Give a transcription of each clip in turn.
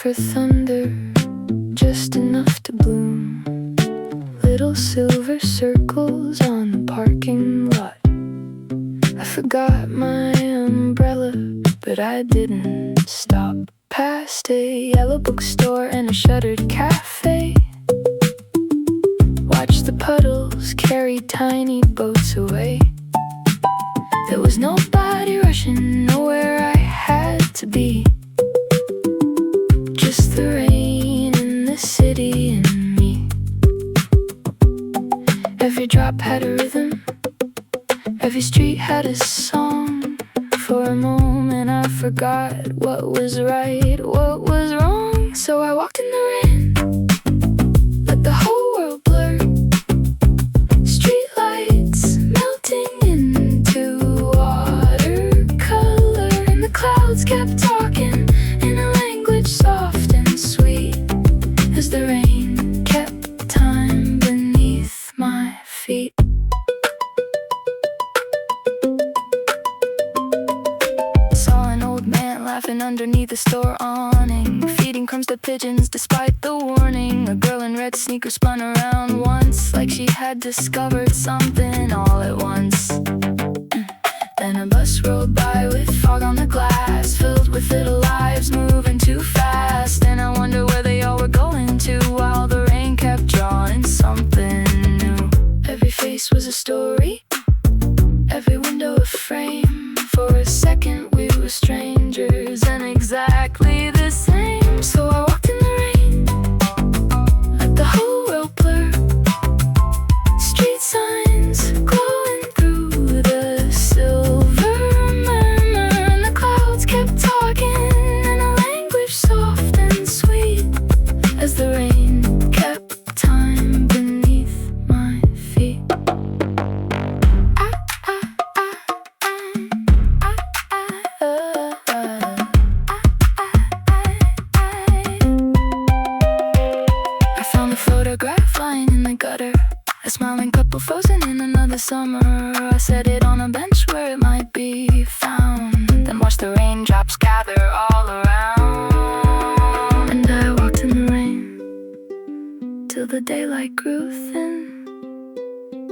for thunder, just enough to bloom. Little silver circles on the parking lot. I forgot my umbrella, but I didn't stop. Past a yellow bookstore and a shuttered cafe. Watched the puddles carry tiny boats away. There was nobody rushing, nowhere I had to be. Just the rain in the city and me. Every drop had a rhythm, every street had a song. For a moment I forgot what was right, what was wrong. So I walked in the rain, let the whole world blur. Street lights melting into watercolor, and the clouds kept talking in a language soft and sweet, as the rain kept time beneath my feet. Laughing underneath the store awning, feeding crumbs to pigeons despite the warning. A girl in red sneakers spun around once, like she had discovered something all at once. Then a bus rolled by with fog on the glass, filled with little lives moving too fast. And I wonder where they all were going to, while the rain kept drawing something new. Every face was a story, every window a frame. For a second we were strangers and exactly the same. So I walked in the rain, let the whole world blur. Street signs glowing through the silver murmur, and the clouds kept talking in a language soft and sweet, as the rain kept time beneath my feet. Photograph lying in the gutter, a smiling couple frozen in another summer. I set it on a bench where it might be found, then watched the raindrops gather all around. And I walked in the rain till the daylight grew thin,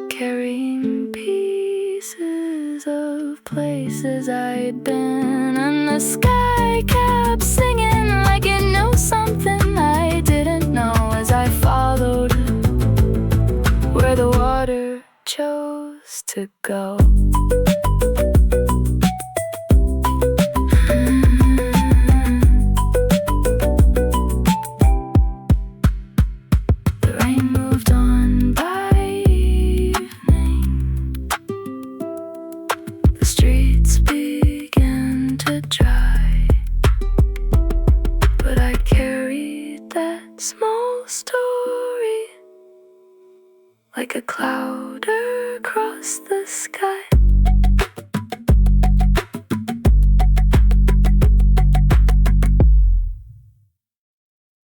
carrying pieces of places I'd been. And the sky kept singing like it knew something I didn't know, as I followed where the water chose to go. The rain moved on by evening. The streets began to dry, but I carried that small story like a cloud across the sky.